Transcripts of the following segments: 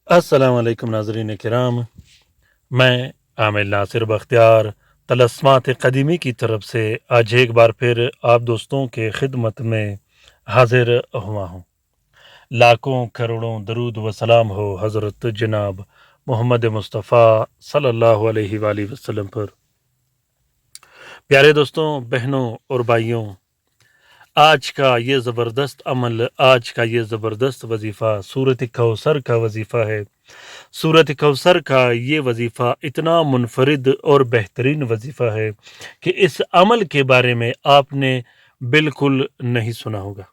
अस्सलाम वालेकुम नाज़रीन किराम। मैं आमिर नासिर बख्तियार तलस्मात क़दीमी की तरफ से आज एक बार फिर आप दोस्तों के खिदमत में हाजिर हुआ हूँ। लाखों करोड़ों दरूद व सलाम हो हज़रत जनाब मोहम्मद मुस्तफ़ा सल्लल्लाहु अलैहि वालैहि वसल्लम पर। प्यारे दोस्तों, बहनों और भाइयों, आज का ये ज़बरदस्त अमल, आज का ये ज़बरदस्त वजीफ़ा सूरत कौसर का वजीफ़ा है। सूरत कौसर का ये वजीफ़ा इतना मुनफरिद और बेहतरीन वजीफ़ा है कि इस अमल के बारे में आपने बिल्कुल नहीं सुना होगा।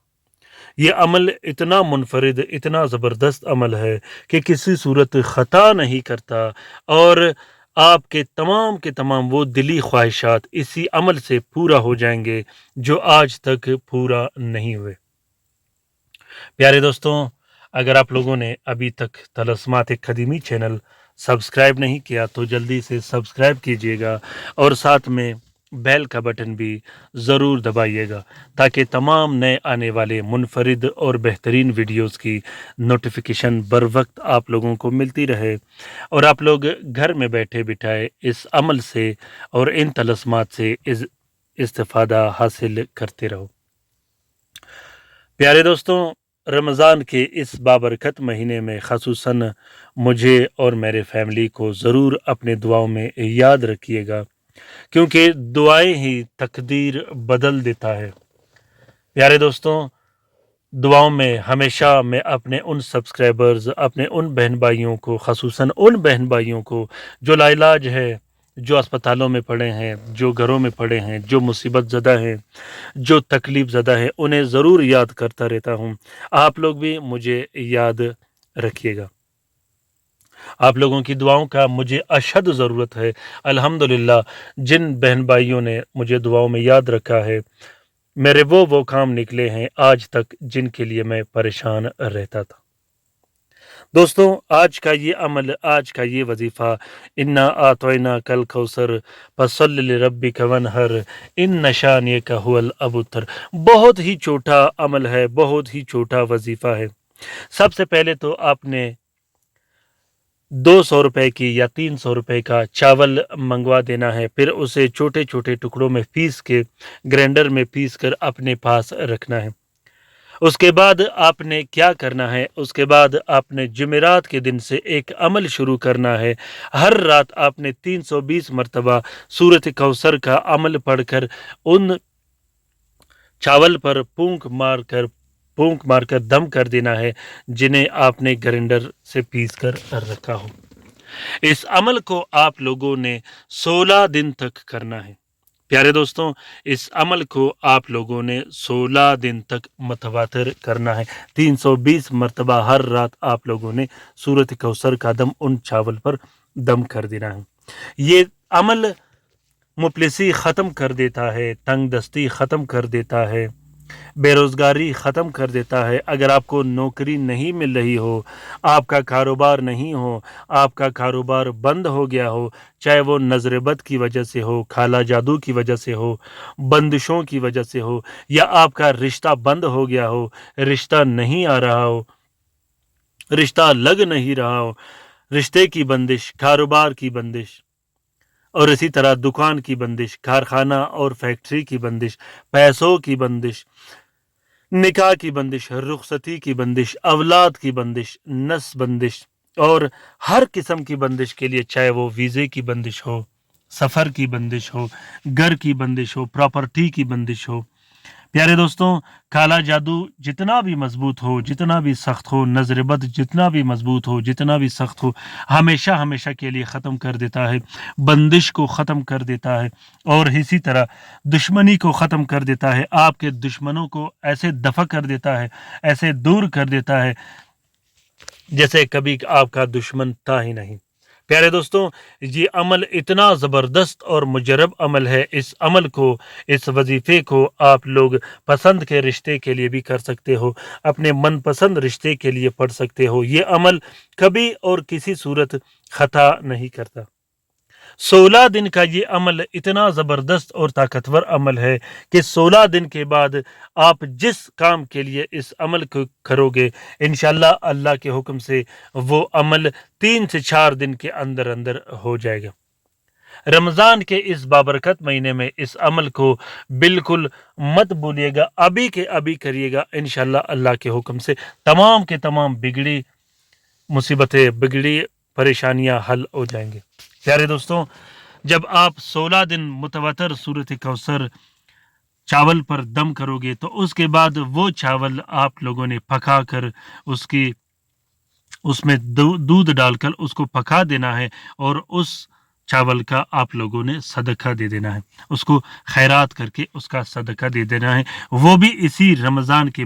ये अमल इतना मुनफरिद, इतना ज़बरदस्त अमल है कि किसी सूरत ख़ता नहीं करता, और आपके तमाम के तमाम वो दिली ख्वाहिशात इसी अमल से पूरा हो जाएंगे जो आज तक पूरा नहीं हुए। प्यारे दोस्तों, अगर आप लोगों ने अभी तक तलस्मात क़दीमी चैनल सब्सक्राइब नहीं किया तो जल्दी से सब्सक्राइब कीजिएगा और साथ में बेल का बटन भी ज़रूर दबाइएगा ताकि तमाम नए आने वाले मुनफरिद और बेहतरीन वीडियोस की नोटिफिकेशन बर वक्त आप लोगों को मिलती रहे और आप लोग घर में बैठे बिठाए इस अमल से और इन तलस्मात से इस्तिफ़ादा हासिल करते रहो। प्यारे दोस्तों, रमज़ान के इस बाबरकत महीने में ख़ुसूसन मुझे और मेरे फैमिली को ज़रूर अपने दुआओं में याद रखिएगा, क्योंकि दुआएं ही तकदीर बदल देता है। प्यारे दोस्तों, दुआओं में हमेशा मैं अपने उन सब्सक्राइबर्स, अपने उन बहन भाइयों को, ख़ुसूसन उन बहन भाइयों को जो लाइलाज है, जो अस्पतालों में पड़े हैं, जो घरों में पड़े हैं, जो मुसीबत ज़दा हैं, जो तकलीफ़ ज़दा है, उन्हें ज़रूर याद करता रहता हूँ। आप लोग भी मुझे याद रखिएगा। आप लोगों की दुआओं का मुझे अशद ज़रूरत है। अल्हम्दुलिल्लाह, जिन बहन भाइयों ने मुझे दुआओं में याद रखा है, मेरे वो काम निकले हैं आज तक जिनके लिए मैं परेशान रहता था। दोस्तों, आज का ये अमल, आज का ये वजीफ़ा, इन्ना आतोइना कल कौसर फसल्लि लिरब्बिका वनहर इन शानियका हुवल अबतर, बहुत ही छोटा अमल है, बहुत ही छोटा वजीफ़ा है। सबसे पहले तो आपने 200 रुपए की या 300 रुपए का चावल मंगवा देना है, फिर उसे छोटे छोटे टुकड़ों में पीस के ग्राइंडर में पीस कर अपने पास रखना है। उसके बाद आपने क्या करना है, उसके बाद आपने जुमेरात के दिन से एक अमल शुरू करना है। हर रात आपने 320 मरतबा सूरत कौसर का अमल पढ़कर उन चावल पर फूंक मारकर दम कर देना है जिन्हें आपने ग्राइंडर से पीस कर रखा हो। इस अमल को आप लोगों ने 16 दिन तक करना है। प्यारे दोस्तों, इस अमल को आप लोगों ने 16 दिन तक मतवातर करना है। 320 मरतबा हर रात आप लोगों ने सूरत कौसर का दम उन चावल पर दम कर देना है। ये अमल मुफलिसी ख़त्म कर देता है, तंग दस्ती ख़त्म कर देता है, बेरोज़गारी ख़त्म कर देता है। अगर आपको नौकरी नहीं मिल रही हो, आपका कारोबार नहीं हो, आपका कारोबार बंद हो गया हो, चाहे वो नज़र बद की वजह से हो, खाला जादू की वजह से हो, बंदिशों की वजह से हो, या आपका रिश्ता बंद हो गया हो, रिश्ता नहीं आ रहा हो, रिश्ता लग नहीं रहा हो, रिश्ते की बंदिश, कारोबार की बंदिश, और इसी तरह दुकान की बंदिश, कारखाना और फैक्ट्री की बंदिश, पैसों की बंदिश, निकाह की बंदिश, रुखसती की बंदिश, औलाद की बंदिश, नस बंदिश, और हर किस्म की बंदिश के लिए, चाहे वो वीज़े की बंदिश हो, सफ़र की बंदिश हो, घर की बंदिश हो, प्रॉपर्टी की बंदिश हो। प्यारे दोस्तों, काला जादू जितना भी मजबूत हो, जितना भी सख्त हो, नजर बद जितना भी मजबूत हो, जितना भी सख्त हो, हमेशा हमेशा के लिए ख़त्म कर देता है, बंदिश को ख़त्म कर देता है, और इसी तरह दुश्मनी को ख़त्म कर देता है, आपके दुश्मनों को ऐसे दफ़ा कर देता है, ऐसे दूर कर देता है जैसे कभी आपका दुश्मन था ही नहीं। प्यारे दोस्तों, ये अमल इतना ज़बरदस्त और मुजरब अमल है। इस अमल को, इस वजीफ़े को आप लोग पसंद के रिश्ते के लिए भी कर सकते हो, अपने मनपसंद रिश्ते के लिए पढ़ सकते हो। ये अमल कभी और किसी सूरत ख़ता नहीं करता। 16 दिन का ये अमल इतना ज़बरदस्त और ताकतवर अमल है कि 16 दिन के बाद आप जिस काम के लिए इस अमल को करोगे, इंशाल्लाह अल्लाह के हुक्म से वो अमल 3 से 4 दिन के अंदर अंदर हो जाएगा। रमज़ान के इस बाबरकत महीने में इस अमल को बिल्कुल मत भूलिएगा, अभी के अभी करिएगा। इंशाल्लाह अल्लाह के हुक्म से तमाम के तमाम बिगड़ी मुसीबतें, बिगड़ी परेशानियां हल हो जाएंगे। प्यारे दोस्तों, जब आप 16 दिन मुतवातर सूरत कौसर चावल पर दम करोगे तो उसके बाद वो चावल आप लोगों ने पका कर उसमें दूध डालकर उसको पका देना है और उस चावल का आप लोगों ने सदका दे देना है, उसको खैरात करके उसका सदका दे देना है। वो भी इसी रमज़ान के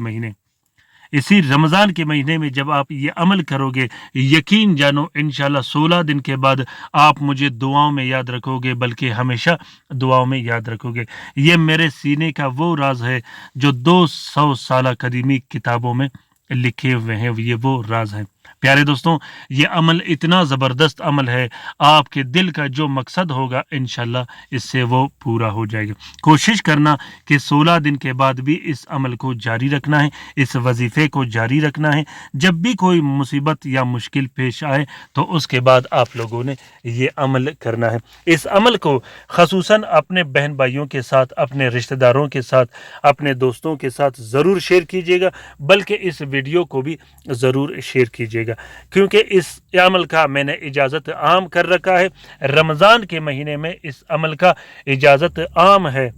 महीने में जब आप ये अमल करोगे, यकीन जानो इंशाल्लाह 16 दिन के बाद आप मुझे दुआओं में याद रखोगे, बल्कि हमेशा दुआओं में याद रखोगे। ये मेरे सीने का वो राज है जो 200 साल कदीमी किताबों में लिखे हुए हैं, ये वो राज हैं। प्यारे दोस्तों, ये अमल इतना ज़बरदस्त अमल है, आपके दिल का जो मकसद होगा इंशाल्लाह इससे वो पूरा हो जाएगा। कोशिश करना कि 16 दिन के बाद भी इस अमल को जारी रखना है, इस वजीफ़े को जारी रखना है। जब भी कोई मुसीबत या मुश्किल पेश आए तो उसके बाद आप लोगों ने ये अमल करना है। इस अमल को ख़ुसूसन अपने बहन भाइयों के साथ, अपने रिश्तेदारों के साथ, अपने दोस्तों के साथ ज़रूर शेयर कीजिएगा, बल्कि इस वीडियो को भी ज़रूर शेयर कीजिएगा, क्योंकि इस अमल का मैंने इजाज़त आम कर रखा है। रमज़ान के महीने में इस अमल का इजाज़त आम है,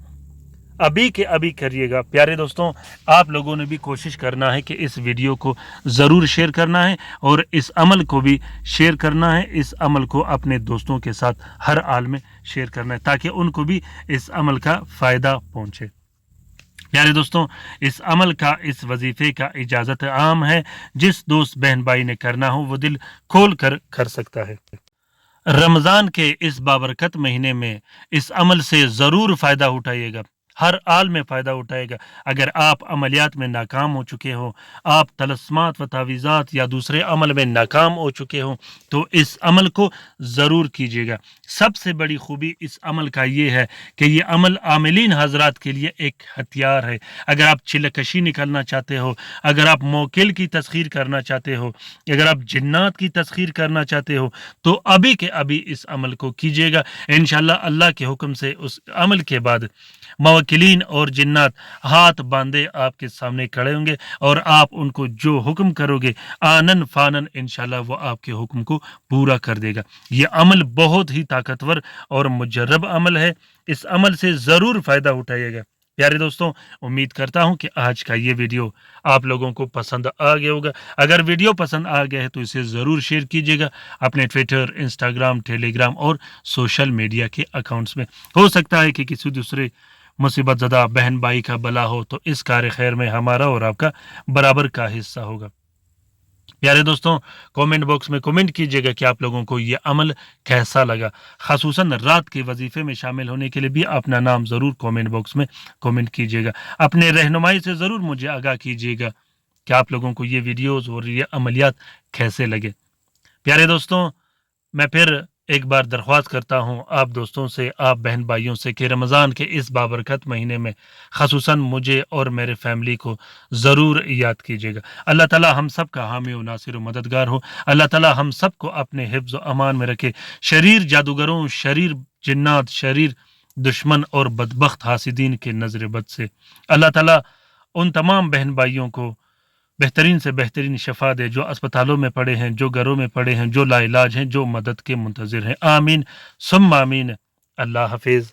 अभी के अभी करिएगा। प्यारे दोस्तों, आप लोगों ने भी कोशिश करना है कि इस वीडियो को ज़रूर शेयर करना है और इस अमल को भी शेयर करना है। इस अमल को अपने दोस्तों के साथ हर हाल में शेयर करना है ताकि उनको भी इस अमल का फ़ायदा पहुँचे। प्यारे दोस्तों, इस अमल का, इस वजीफे का इजाज़त आम है। जिस दोस्त बहन भाई ने करना हो वो दिल खोल कर सकता है। रमज़ान के इस बाबरकत महीने में इस अमल से ज़रूर फ़ायदा उठाइएगा, हर हाल में फ़ायदा उठाएगा। अगर आप अमलियात में नाकाम हो चुके हो, आप तलस्मात व तावीज़ात या दूसरे अमल में नाकाम हो चुके हो, तो इस अमल को ज़रूर कीजिएगा। सबसे बड़ी खूबी इस अमल का ये है कि ये अमल आमिलीन हजरात के लिए एक हथियार है। अगर आप चिलकशी निकालना चाहते हो, अगर आप मोकिल की तस्खीर करना चाहते हो, अगर आप जिन्नात की तस्खीर करना चाहते हो, तो अभी के अभी इस अमल को कीजिएगा। इंशाल्लाह अल्लाह के हुक्म से उस अमल के बाद मवक्किलीन और जिन्नात हाथ बांधे आपके सामने खड़े होंगे और आप उनको जो हुक्म करोगे आनन फानन इंशाल्लाह वो आपके हुक्म को पूरा कर देगा। ये अमल बहुत ही ताकतवर और मुजर्रब अमल है। इस अमल से ज़रूर फ़ायदा उठाइएगा। प्यारे दोस्तों, उम्मीद करता हूं कि आज का ये वीडियो आप लोगों को पसंद आ गया होगा। अगर वीडियो पसंद आ गया है तो इसे ज़रूर शेयर कीजिएगा अपने ट्विटर, इंस्टाग्राम, टेलीग्राम और सोशल मीडिया के अकाउंट्स में। हो सकता है कि किसी दूसरे मुसीबत ज़दा बहन भाई का भला हो तो इस कार्य खैर में हमारा और आपका बराबर का हिस्सा होगा। प्यारे दोस्तों, कमेंट बॉक्स में कमेंट कीजिएगा कि आप लोगों को ये अमल कैसा लगा। ख़ासूसन रात के वजीफ़े में शामिल होने के लिए भी अपना नाम ज़रूर कमेंट बॉक्स में कमेंट कीजिएगा। अपने रहनुमाई से ज़रूर मुझे आगाह कीजिएगा कि आप लोगों को ये वीडियोज़ और ये अमलियात कैसे लगे। प्यारे दोस्तों, मैं फिर एक बार दरख्वास्त करता हूँ आप दोस्तों से, आप बहन भाइयों से कि रमज़ान के इस बाबरकत महीने में ख़ुसूसन मुझे और मेरे फैमिली को ज़रूर याद कीजिएगा। अल्लाह ताला हम सब का हामी व नासिर व मददगार हो। अल्लाह ताला हम सब को अपने हिफ्ज़ व अमान में रखे। शरीर जादूगरों, शरीर जिन्नात, शरीर दुश्मन और बदबख्त हासिदीन के नज़र बद से अल्लाह ताला उन तमाम बहन भाइयों को बेहतरीन से बेहतरीन शफा दे जो अस्पतालों में पड़े हैं, जो घरों में पड़े हैं, जो लाइलाज हैं, जो मदद के मुंतज़िर हैं। आमीन सुम्मा आमीन। अल्लाह हाफिज़।